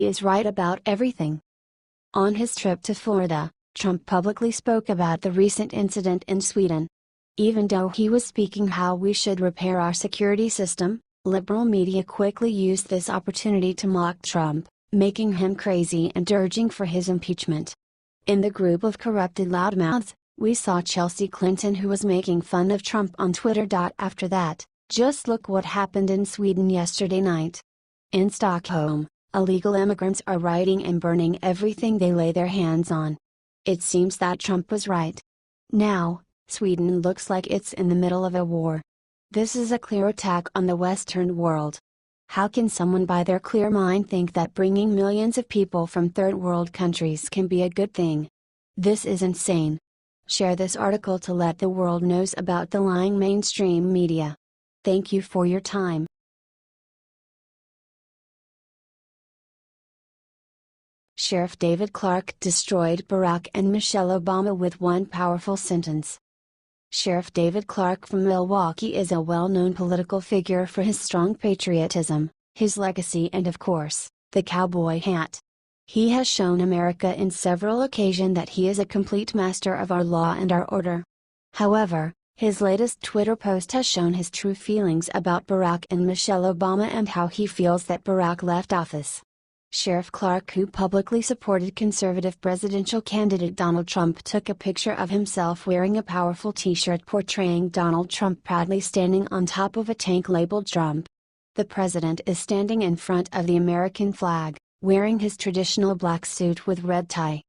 is right about everything. On his trip to Florida, Trump publicly spoke about the recent incident in Sweden. Even though he was speaking how we should repair our security system, liberal media quickly used this opportunity to mock Trump, making him crazy and urging for his impeachment. In the group of corrupted loudmouths, we saw Chelsea Clinton, who was making fun of Trump on Twitter. After that, just look what happened in Sweden yesterday night. In Stockholm, illegal immigrants are rioting and burning everything they lay their hands on. It seems that Trump was right. Now, Sweden looks like it's in the middle of a war. This is a clear attack on the Western world. How can someone by their clear mind think that bringing millions of people from third world countries can be a good thing? This is insane. Share this article to let the world knows about the lying mainstream media. Thank you for your time. Sheriff David Clarke destroyed Barack and Michelle Obama with one powerful sentence. Sheriff David Clarke from Milwaukee is a well-known political figure for his strong patriotism, his legacy, and of course, the cowboy hat. He has shown America in several occasions that he is a complete master of our law and our order. However, his latest Twitter post has shown his true feelings about Barack and Michelle Obama and how he feels that Barack left office. Sheriff Clarke, who publicly supported conservative presidential candidate Donald Trump, took a picture of himself wearing a powerful t-shirt portraying Donald Trump proudly standing on top of a tank labeled Trump. The president is standing in front of the American flag, wearing his traditional black suit with red tie.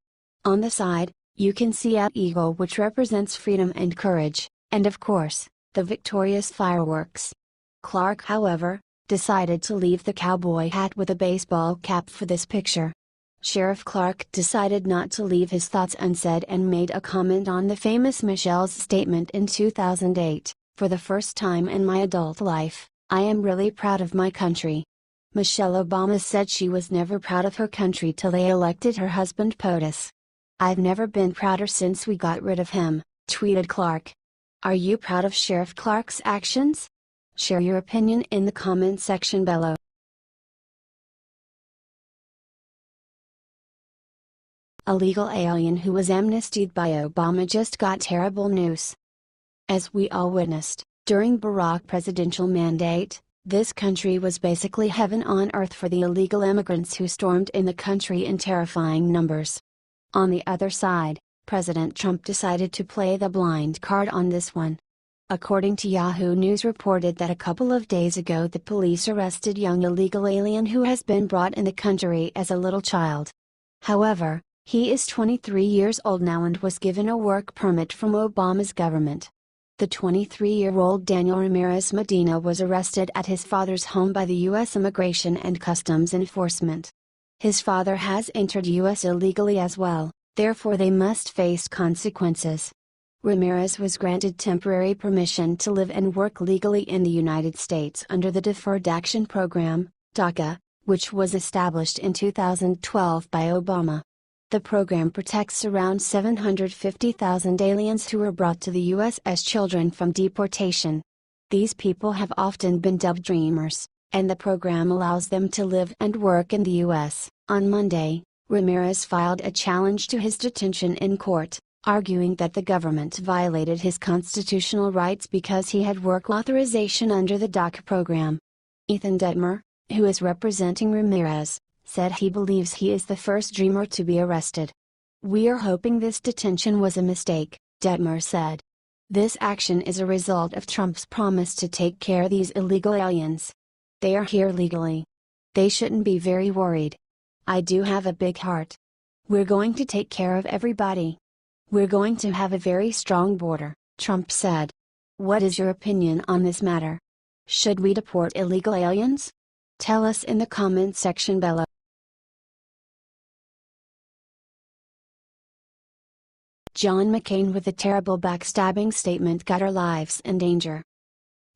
On the side, you can see an eagle, which represents freedom and courage, and of course, the victorious fireworks. Clarke, however, decided to leave the cowboy hat with a baseball cap for this picture. Sheriff Clarke decided not to leave his thoughts unsaid and made a comment on the famous Michelle's statement in 2008, "For the first time in my adult life, I am really proud of my country." Michelle Obama said she was never proud of her country till they elected her husband POTUS. "I've never been prouder since we got rid of him," tweeted Clarke. Are you proud of Sheriff Clarke's actions? Share your opinion in the comment section below. A legal alien who was amnestied by Obama just got terrible news. As we all witnessed, during Barack's presidential mandate, this country was basically heaven on earth for the illegal immigrants who stormed in the country in terrifying numbers. On the other side, President Trump decided to play the blind card on this one. According to Yahoo News, reported that a couple of days ago the police arrested young illegal alien who has been brought in the country as a little child. However, he is 23 years old now and was given a work permit from Obama's government. The 23-year-old Daniel Ramirez Medina was arrested at his father's home by the U.S. Immigration and Customs Enforcement. His father has entered U.S. illegally as well, therefore they must face consequences. Ramirez was granted temporary permission to live and work legally in the United States under the Deferred Action Program, DACA, which was established in 2012 by Obama. The program protects around 750,000 aliens who were brought to the U.S. as children from deportation. These people have often been dubbed dreamers, and the program allows them to live and work in the U.S. On Monday, Ramirez filed a challenge to his detention in court, arguing that the government violated his constitutional rights because he had work authorization under the DACA program. Ethan Detmer, who is representing Ramirez, said he believes he is the first dreamer to be arrested. "We are hoping this detention was a mistake," Detmer said. "This action is a result of Trump's promise to take care of these illegal aliens. They are here legally. They shouldn't be very worried. I do have a big heart. We're going to take care of everybody. We're going to have a very strong border," Trump said. What is your opinion on this matter? Should we deport illegal aliens? Tell us in the comment section below. John McCain with a terrible backstabbing statement got our lives in danger.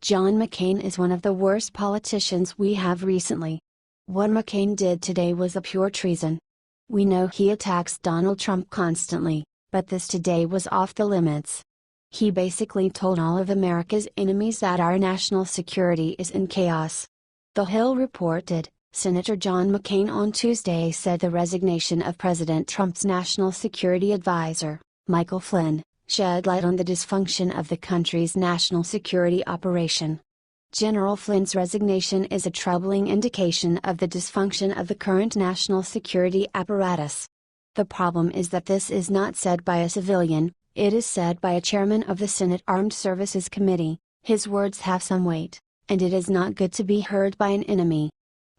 John McCain is one of the worst politicians we have recently. What McCain did today was a pure treason. We know he attacks Donald Trump constantly, but this today was off the limits. He basically told all of America's enemies that our national security is in chaos. The Hill reported, Senator John McCain on Tuesday said the resignation of President Trump's national security advisor, Michael Flynn, shed light on the dysfunction of the country's national security operation. General Flynn's resignation is a troubling indication of the dysfunction of the current national security apparatus. The problem is that this is not said by a civilian, it is said by a chairman of the Senate Armed Services Committee. His words have some weight, and it is not good to be heard by an enemy.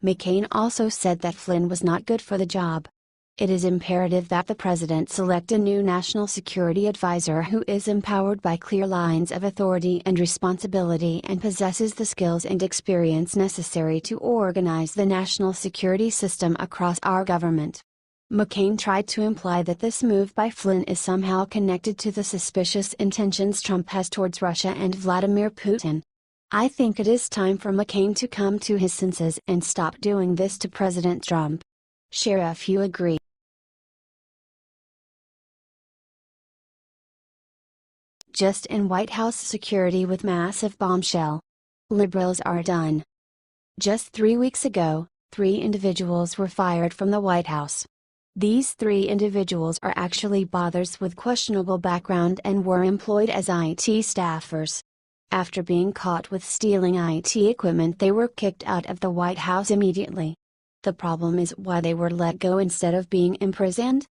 McCain also said that Flynn was not good for the job. It is imperative that the president select a new national security advisor who is empowered by clear lines of authority and responsibility and possesses the skills and experience necessary to organize the national security system across our government. McCain tried to imply that this move by Flynn is somehow connected to the suspicious intentions Trump has towards Russia and Vladimir Putin. I think it is time for McCain to come to his senses and stop doing this to President Trump. Share if you agree. Just in White House security with massive bombshell. Liberals are done. Just 3 weeks ago, 3 individuals were fired from the White House. These 3 individuals are actually bothers with questionable background and were employed as IT staffers. After being caught with stealing IT equipment, they were kicked out of the White House immediately. The problem is why they were let go instead of being imprisoned?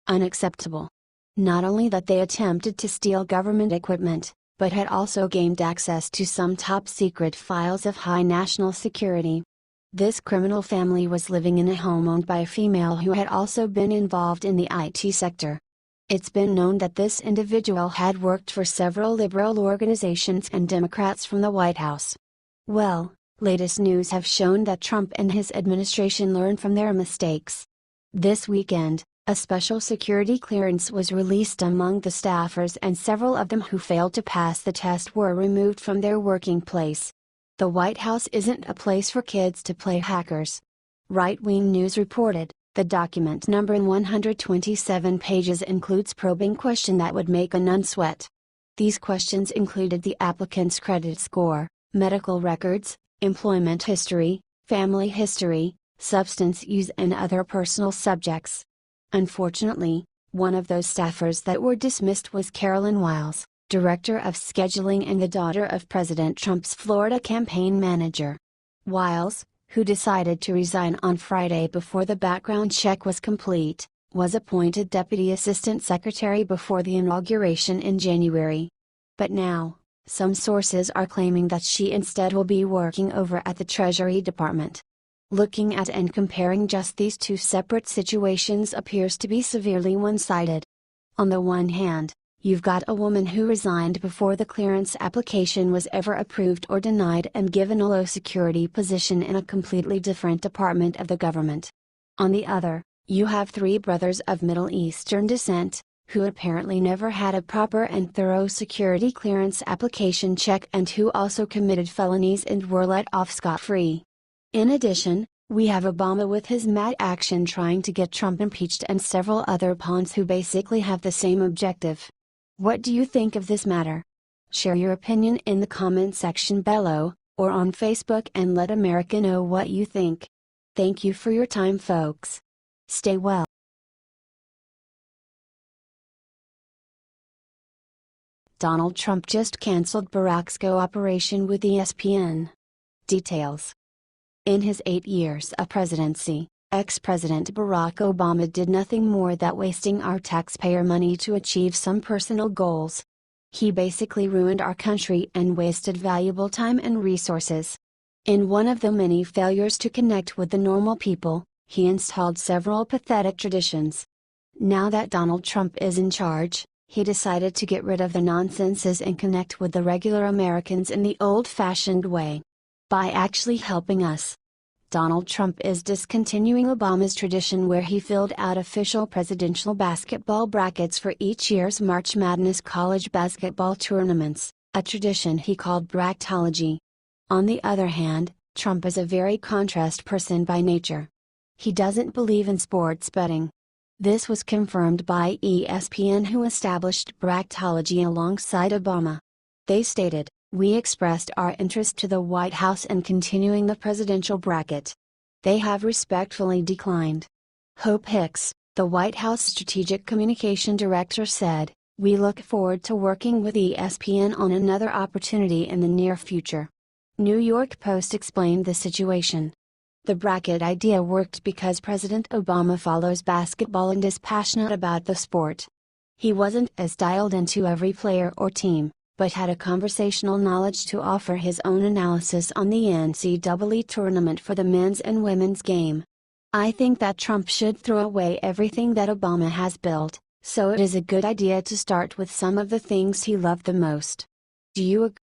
Unacceptable. Not only that they attempted to steal government equipment, but had also gained access to some top-secret files of high national security. This criminal family was living in a home owned by a female who had also been involved in the IT sector. It's been known that this individual had worked for several liberal organizations and Democrats from the White House. Well, latest news have shown that Trump and his administration learned from their mistakes. This weekend, a special security clearance was released among the staffers, and several of them who failed to pass the test were removed from their working place. The White House isn't a place for kids to play hackers. Right-wing news reported. The document number in 127 pages includes probing questions that would make a nun sweat. These questions included the applicant's credit score, medical records, employment history, family history, substance use and other personal subjects. Unfortunately, one of those staffers that were dismissed was Carolyn Wiles, director of scheduling and the daughter of President Trump's Florida campaign manager. Wiles, who decided to resign on Friday before the background check was complete, was appointed Deputy Assistant Secretary before the inauguration in January. But now, some sources are claiming that she instead will be working over at the Treasury Department. Looking at and comparing just these 2 separate situations appears to be severely one-sided. On the one hand, you've got a woman who resigned before the clearance application was ever approved or denied and given a low security position in a completely different department of the government. On the other, you have 3 brothers of Middle Eastern descent, who apparently never had a proper and thorough security clearance application check and who also committed felonies and were let off scot-free. In addition, we have Obama with his mad action trying to get Trump impeached and several other pawns who basically have the same objective. What do you think of this matter? Share your opinion in the comment section below, or on Facebook, and let America know what you think. Thank you for your time, folks. Stay well. Donald Trump just canceled Barack's cooperation with ESPN. Details. In his 8 years of presidency, ex-President Barack Obama did nothing more than wasting our taxpayer money to achieve some personal goals. He basically ruined our country and wasted valuable time and resources. In one of the many failures to connect with the normal people, he installed several pathetic traditions. Now that Donald Trump is in charge, he decided to get rid of the nonsenses and connect with the regular Americans in the old-fashioned way. By actually helping us. Donald Trump is discontinuing Obama's tradition where he filled out official presidential basketball brackets for each year's March Madness college basketball tournaments, a tradition he called bracketology. On the other hand, Trump is a very contrast person by nature. He doesn't believe in sports betting. This was confirmed by ESPN, who established bracketology alongside Obama. They stated, "We expressed our interest to the White House in continuing the presidential bracket. They have respectfully declined. Hope Hicks, the White House Strategic Communication Director said, "We look forward to working with ESPN on another opportunity in the near future." New York Post explained the situation. The bracket idea worked because President Obama follows basketball and is passionate about the sport. He wasn't as dialed into every player or team, but had a conversational knowledge to offer his own analysis on the NCAA tournament for the men's and women's game. "I think that Trump should throw away everything that Obama has built, so it is a good idea to start with some of the things he loved the most. Do you agree?"